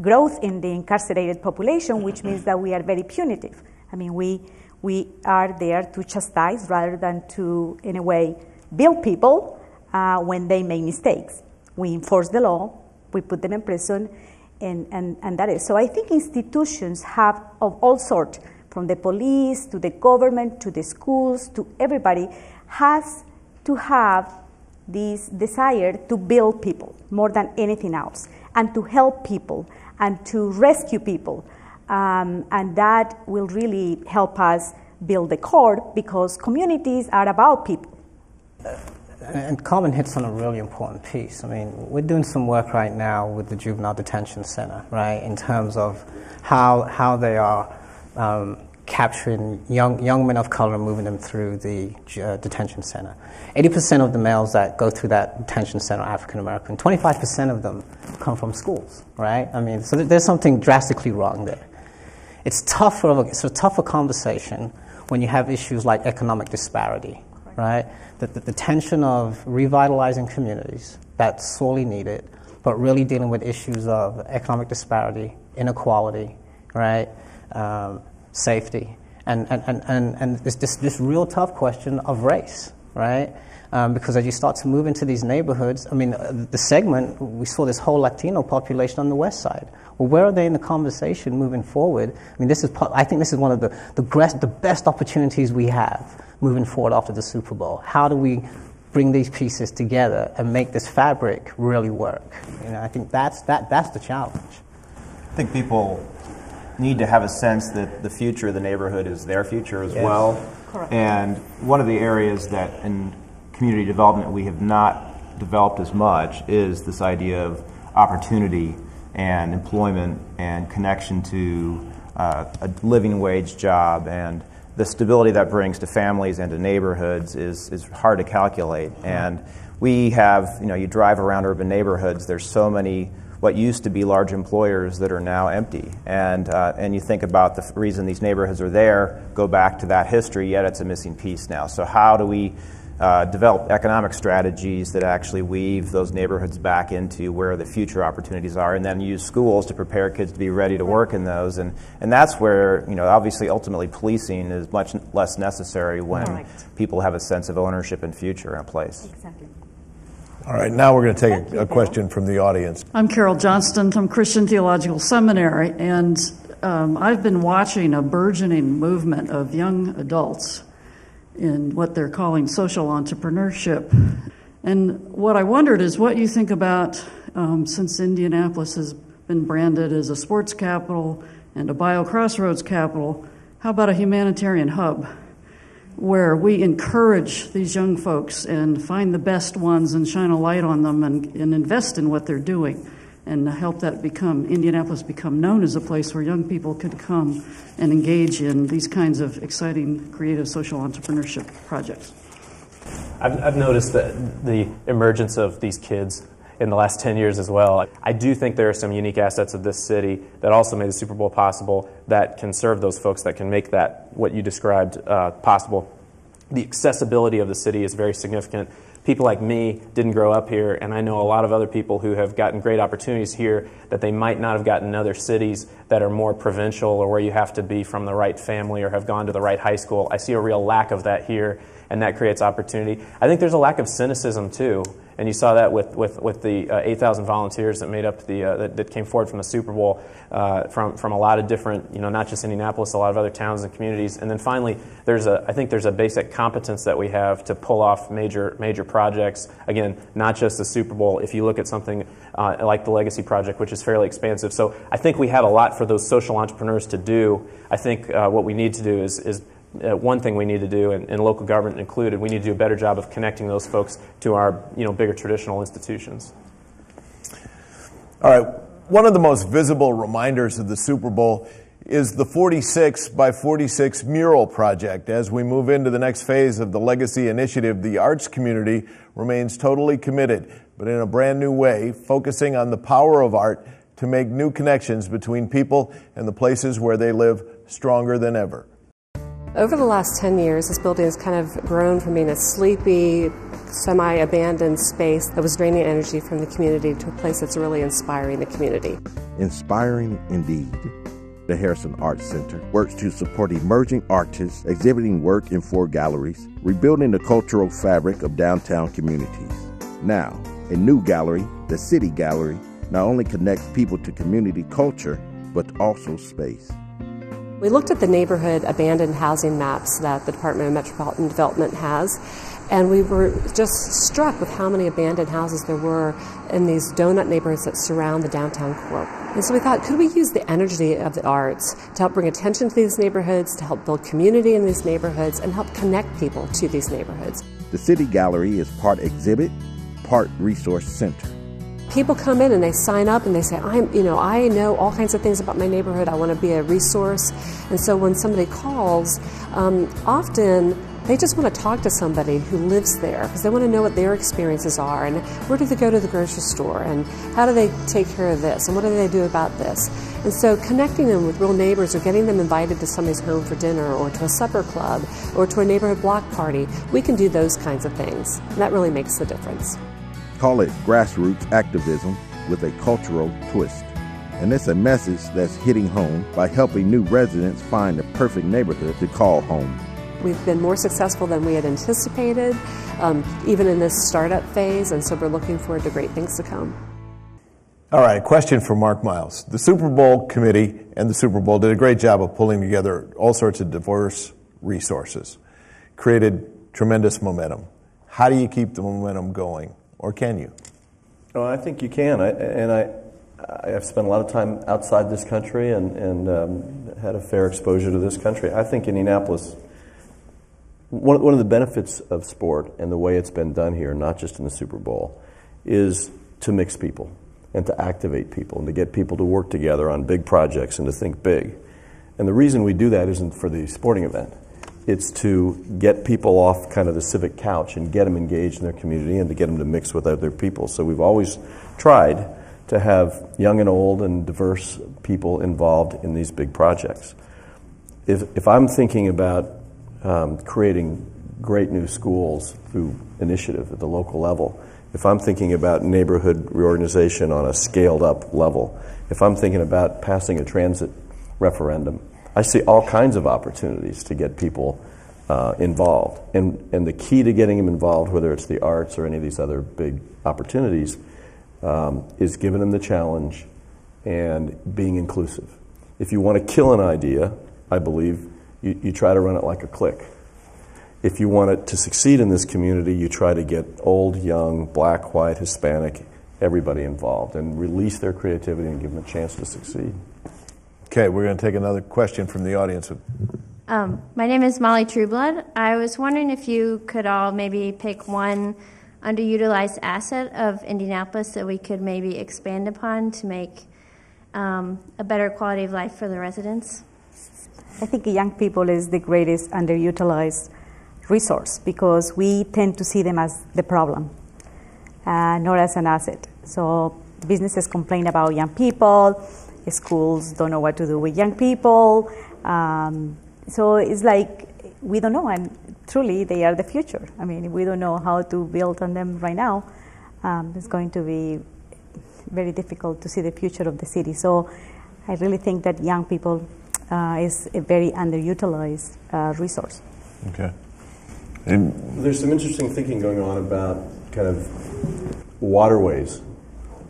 [SPEAKER 12] growth in the incarcerated population, which means that we are very punitive. I mean, we are there to chastise rather than to, in a way, build people when they make mistakes. We enforce the law, we put them in prison, and that is. So I think institutions have of all sorts, from the police to the government to the schools to everybody, has to have this desire to build people more than anything else, and to help people and to rescue people. And that will really help us build the core, because communities are about people.
[SPEAKER 19] And Carmen hits on a really important piece. I mean, we're doing some work right now with the Juvenile Detention Center, right, in terms of how they are capturing young men of color and moving them through the detention center. 80% of the males that go through that detention center are African American. 25% of them come from schools, right? I mean, so there's something drastically wrong there. It's a tougher conversation when you have issues like economic disparity, right? The tension of revitalizing communities, that's sorely needed, but really dealing with issues of economic disparity, inequality, right? Safety, and this real tough question of race, right? Because as you start to move into these neighborhoods, I mean, the segment, we saw this whole Latino population on the west side. Well, where are they in the conversation moving forward? I mean, I think this is one of the best opportunities we have moving forward after the Super Bowl. How do we bring these pieces together and make this fabric really work? You know, I think that's the challenge.
[SPEAKER 7] I think people need to have a sense that the future of the neighborhood is their future as well.
[SPEAKER 12] Correct.
[SPEAKER 7] And one of the areas that in community development we have not developed as much is this idea of opportunity and employment and connection to a living wage job, and the stability that brings to families and to neighborhoods is hard to calculate. And we have, you drive around urban neighborhoods, there's so many what used to be large employers that are now empty. And you think about the reason these neighborhoods are there, go back to that history, yet it's a missing piece now. So how do we develop economic strategies that actually weave those neighborhoods back into where the future opportunities are, and then use schools to prepare kids to be ready to work in those? And that's where, obviously ultimately policing is much less necessary when people have a sense of ownership and future in a place.
[SPEAKER 12] Exactly.
[SPEAKER 1] All right, now we're going to take a question from the audience.
[SPEAKER 9] I'm Carol Johnston from Christian Theological Seminary, and I've been watching a burgeoning movement of young adults in what they're calling social entrepreneurship. And what I wondered is what you think about, since Indianapolis has been branded as a sports capital and a bio crossroads capital, How about a humanitarian hub where we encourage these young folks and find the best ones and shine a light on them and invest in what they're doing and help that Indianapolis become known as a place where young people could come and engage in these kinds of exciting, creative social entrepreneurship projects?
[SPEAKER 3] I've noticed that the emergence of these kids in the last 10 years as well. I do think there are some unique assets of this city that also made the Super Bowl possible that can serve those folks, that can make that, what you described, possible. The accessibility of the city is very significant. People like me didn't grow up here, and I know a lot of other people who have gotten great opportunities here that they might not have gotten in other cities that are more provincial or where you have to be from the right family or have gone to the right high school. I see a real lack of that here, and that creates opportunity. I think there's a lack of cynicism, too. And you saw that with the 8,000 volunteers that made up that came forward from the Super Bowl from a lot of different, not just Indianapolis, a lot of other towns and communities. And then finally, I think there's a basic competence that we have to pull off major projects. Again, not just the Super Bowl. If you look at something like the Legacy Project, which is fairly expansive. So I think we have a lot for those social entrepreneurs to do. I think what we need to do is one thing we need to do, and local government included, we need to do a better job of connecting those folks to our bigger traditional institutions.
[SPEAKER 1] All right, one of the most visible reminders of the Super Bowl is the 46 by 46 mural project. As we move into the next phase of the Legacy Initiative, the arts community remains totally committed, but in a brand new way, focusing on the power of art to make new connections between people and the places where they live stronger than ever.
[SPEAKER 11] Over the last 10 years, this building has kind of grown from being a sleepy, semi-abandoned space that was draining energy from the community to a place that's really inspiring the community.
[SPEAKER 4] Inspiring indeed. The Harrison Arts Center works to support emerging artists exhibiting work in 4 galleries, rebuilding the cultural fabric of downtown communities. Now, a new gallery, the City Gallery, not only connects people to community culture, but also space.
[SPEAKER 11] We looked at the neighborhood abandoned housing maps that the Department of Metropolitan Development has, and we were just struck with how many abandoned houses there were in these donut neighborhoods that surround the downtown core. And so we thought, could we use the energy of the arts to help bring attention to these neighborhoods, to help build community in these neighborhoods, and help connect people to these neighborhoods?
[SPEAKER 4] The City Gallery is part exhibit, part resource center.
[SPEAKER 11] People come in and they sign up and they say, I know all kinds of things about my neighborhood. I want to be a resource. And so when somebody calls, often they just want to talk to somebody who lives there because they want to know what their experiences are and where do they go to the grocery store and how do they take care of this and what do they do about this. And so connecting them with real neighbors or getting them invited to somebody's home for dinner or to a supper club or to a neighborhood block party, we can do those kinds of things. And that really makes the difference.
[SPEAKER 4] Call it grassroots activism with a cultural twist. And it's a message that's hitting home by helping new residents find the perfect neighborhood to call home.
[SPEAKER 11] We've been more successful than we had anticipated, even in this startup phase, and so we're looking forward to great things to come.
[SPEAKER 1] All right, question for Mark Miles. The Super Bowl committee and the Super Bowl did a great job of pulling together all sorts of diverse resources, created tremendous momentum. How do you keep the momentum going? Or can you?
[SPEAKER 8] Oh, I think you can. I have spent a lot of time outside this country and had a fair exposure to this country. I think Indianapolis, one of the benefits of sport and the way it's been done here, not just in the Super Bowl, is to mix people and to activate people and to get people to work together on big projects and to think big. And the reason we do that isn't for the sporting event. It's to get people off kind of the civic couch and get them engaged in their community and to get them to mix with other people. So we've always tried to have young and old and diverse people involved in these big projects. If I'm thinking about creating great new schools through initiative at the local level, if I'm thinking about neighborhood reorganization on a scaled up level, if I'm thinking about passing a transit referendum, I see all kinds of opportunities to get people involved. And the key to getting them involved, whether it's the arts or any of these other big opportunities, is giving them the challenge and being inclusive. If you want to kill an idea, I believe, you try to run it like a clique. If you want it to succeed in this community, you try to get old, young, black, white, Hispanic, everybody involved and release their creativity and give them a chance to succeed.
[SPEAKER 1] Okay, we're going to take another question from the audience.
[SPEAKER 15] My name is Molly Trueblood. I was wondering if you could all maybe pick one underutilized asset of Indianapolis that we could maybe expand upon to make a better quality of life for the residents.
[SPEAKER 12] I think young people is the greatest underutilized resource because we tend to see them as the problem, not as an asset. So businesses complain about young people, schools don't know what to do with young people. So it's like we don't know, and truly they are the future. I mean, if we don't know how to build on them right now, it's going to be very difficult to see the future of the city. So I really think that young people is a very underutilized resource.
[SPEAKER 33] Okay. And there's some interesting thinking going on about kind of waterways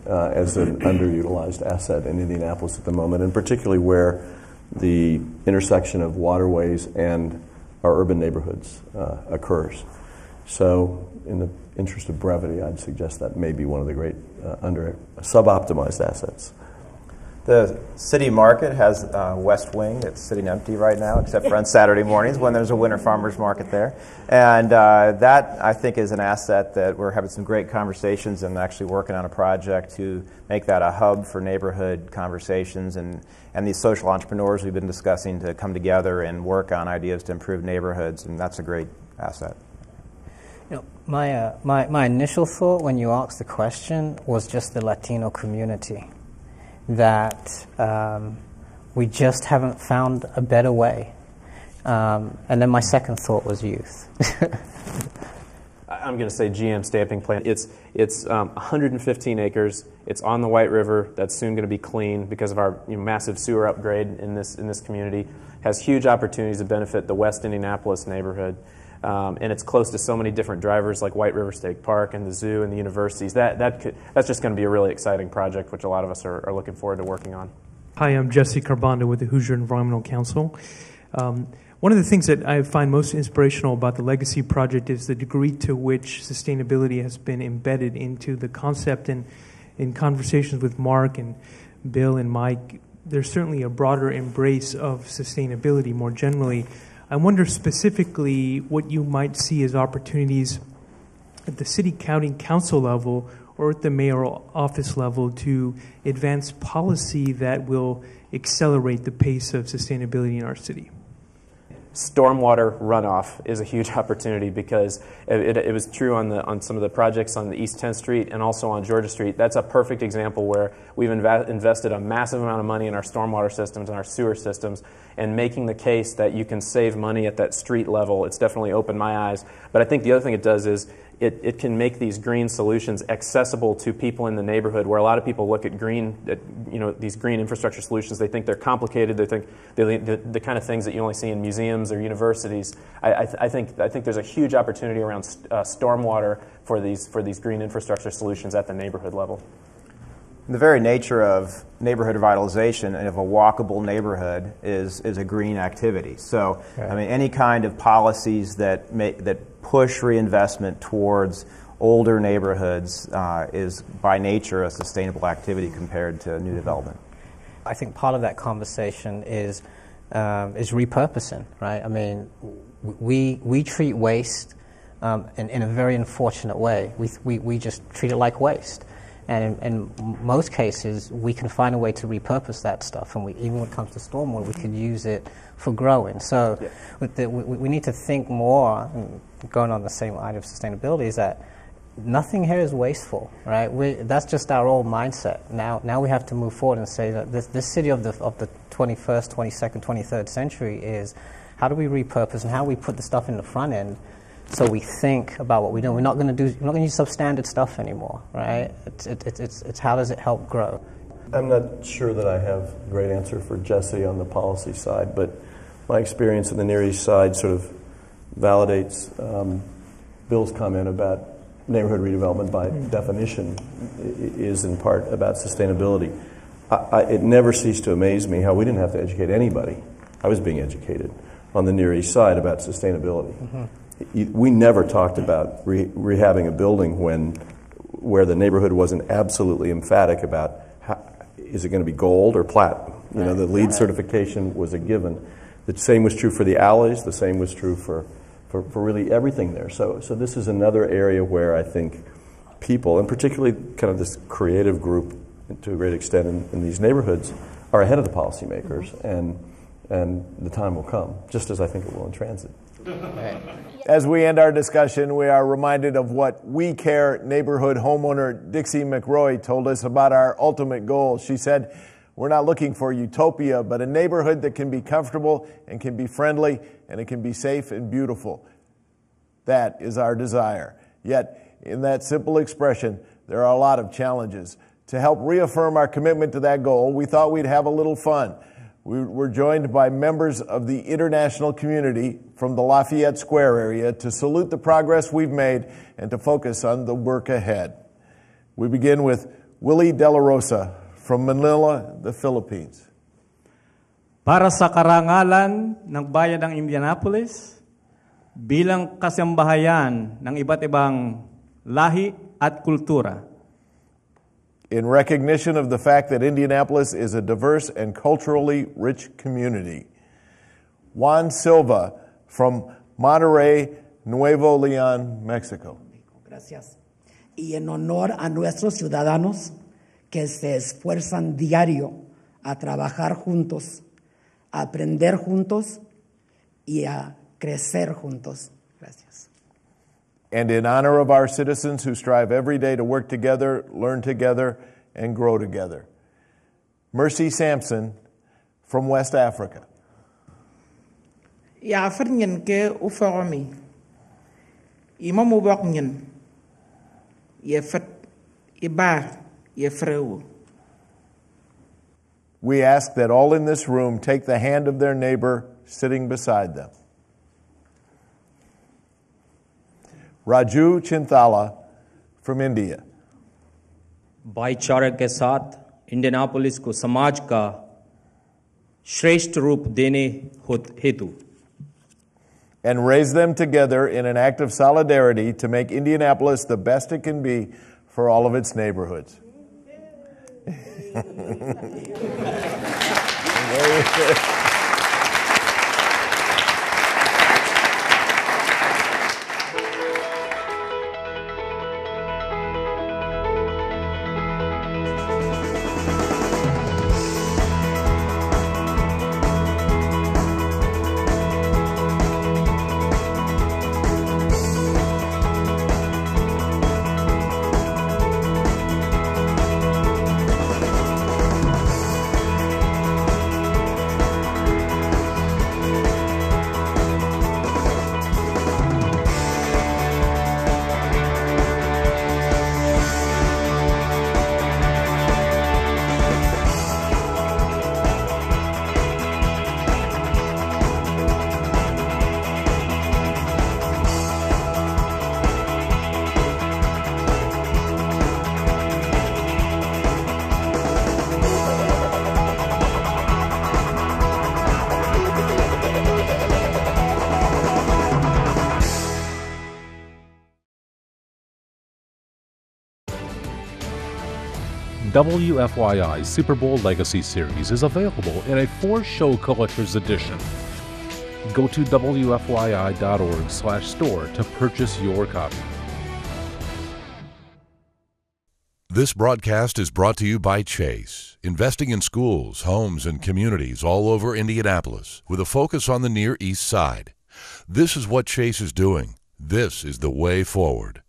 [SPEAKER 33] as an underutilized asset in Indianapolis at the moment, and particularly where the intersection of waterways and our urban neighborhoods occurs. So in the interest of brevity, I'd suggest that may be one of the great suboptimized assets.
[SPEAKER 7] The city market has West Wing. It's sitting empty right now, except for on Saturday mornings when there's a winter farmers market there. And that, I think, is an asset that we're having some great conversations and actually working on a project to make that a hub for neighborhood conversations and these social entrepreneurs we've been discussing to come together and work on ideas to improve neighborhoods, and that's a great asset.
[SPEAKER 19] You know, my initial thought when you asked the question was just the Latino community. That we just haven't found a better way. And then my second thought was youth.
[SPEAKER 3] I'm going to say GM stamping plant. It's 115 acres. It's on the White River. That's soon going to be clean because of our massive sewer upgrade in this community. Has huge opportunities to benefit the West Indianapolis neighborhood. And it's close to so many different drivers like White River State Park and the zoo and the universities. That's just going to be a really exciting project, which a lot of us are looking forward to working on.
[SPEAKER 16] Hi, I'm Jesse Carbonda with the Hoosier Environmental Council. One of the things that I find most inspirational about the Legacy Project is the degree to which sustainability has been embedded into the concept. And in conversations with Mark and Bill and Mike, there's certainly a broader embrace of sustainability more generally. I wonder specifically what you might see as opportunities at the city county council level or at the mayoral office level to advance policy that will accelerate the pace of sustainability in our city.
[SPEAKER 3] Stormwater runoff is a huge opportunity because it was true on some of the projects on the East 10th Street and also on Georgia Street. That's a perfect example where we've invested a massive amount of money in our stormwater systems and our sewer systems, and making the case that you can save money at that street level. It's definitely opened my eyes. But I think the other thing it does is it can make these green solutions accessible to people in the neighborhood, where a lot of people look at these green infrastructure solutions. They think they're complicated. They think the kind of things that you only see in museums or universities. I think there's a huge opportunity around stormwater for these green infrastructure solutions at the neighborhood level.
[SPEAKER 7] The very nature of neighborhood revitalization and of a walkable neighborhood is a green activity. So, okay. I mean, any kind of policies that push reinvestment towards older neighborhoods is by nature a sustainable activity compared to new development.
[SPEAKER 19] I think part of that conversation is repurposing, right? I mean, we treat waste in a very unfortunate way. We just treat it like waste. And in most cases, we can find a way to repurpose that stuff. And even when it comes to stormwater, we can use it for growing. So we need to think more, going on the same line of sustainability, is that nothing here is wasteful, right? That's just our old mindset. Now we have to move forward and say that this city of the 21st, 22nd, 23rd century is how do we repurpose and how we put the stuff in the front end. So we think about what we do. We're not going to use substandard stuff anymore, right? It's how does it help grow?
[SPEAKER 8] I'm not sure that I have a great answer for Jesse on the policy side, but my experience in the Near East Side sort of validates Bill's comment about neighborhood redevelopment by definition is in part about sustainability. It never ceased to amaze me how we didn't have to educate anybody. I was being educated on the Near East Side about sustainability. Mm-hmm. We never talked about rehabbing a building where the neighborhood wasn't absolutely emphatic about is it going to be gold or platinum. The LEED certification was a given. The same was true for the alleys. The same was true for really everything there. So this is another area where I think people, and particularly kind of this creative group to a great extent in these neighborhoods, are ahead of the policymakers, and the time will come, just as I think it will in transit.
[SPEAKER 1] As we end our discussion, we are reminded of what We Care neighborhood homeowner Dixie McRoy told us about our ultimate goal. She said, "We're not looking for utopia, but a neighborhood that can be comfortable and can be friendly and it can be safe and beautiful. That is our desire." Yet, in that simple expression, there are a lot of challenges. To help reaffirm our commitment to that goal, we thought we'd have a little fun. We were joined by members of the international community from the Lafayette Square area to salute the progress we've made and to focus on the work ahead. We begin with Willie De La Rosa from Manila, the Philippines.
[SPEAKER 17] Para sa karangalan ng bayan ng Indianapolis, bilang kasambahayan ng iba't ibang lahi at kultura,
[SPEAKER 1] in recognition of the fact that Indianapolis is a diverse and culturally rich community. Juan Silva from Monterrey, Nuevo León, Mexico.
[SPEAKER 18] Gracias. Y en honor a nuestros ciudadanos que se esfuerzan diario a trabajar juntos, a aprender juntos y a crecer juntos. Gracias.
[SPEAKER 1] And in honor of our citizens who strive every day to work together, learn together, and grow together. Mercy Sampson from West Africa.
[SPEAKER 20] Ja, verningen ke uformi. Imamu baknyen. Ye fet iba ye freu.
[SPEAKER 1] We ask that all in this room take the hand of their neighbor sitting beside them. Raju Chinthala from India.
[SPEAKER 21] भाईचारे के साथ Indianapolis को समाज का श्रेष्ठ रूप देने हेतु
[SPEAKER 1] and raise them together in an act of solidarity to make Indianapolis the best it can be for all of its neighborhoods.
[SPEAKER 22] WFYI's Super Bowl Legacy Series is available in a 4-show collector's edition. Go to WFYI.org/store to purchase your copy.
[SPEAKER 23] This broadcast is brought to you by Chase, investing in schools, homes, and communities all over Indianapolis with a focus on the Near East Side. This is what Chase is doing. This is the way forward.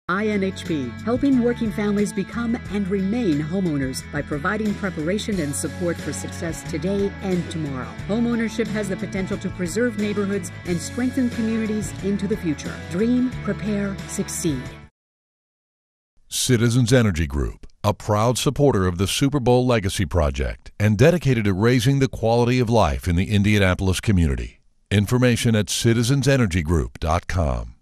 [SPEAKER 24] INHP, helping working families become and remain homeowners by providing preparation and support for success today and tomorrow. Homeownership has the potential to preserve neighborhoods and strengthen communities into the future. Dream, prepare, succeed.
[SPEAKER 23] Citizens Energy Group, a proud supporter of the Super Bowl Legacy Project and dedicated to raising the quality of life in the Indianapolis community. Information at citizensenergygroup.com.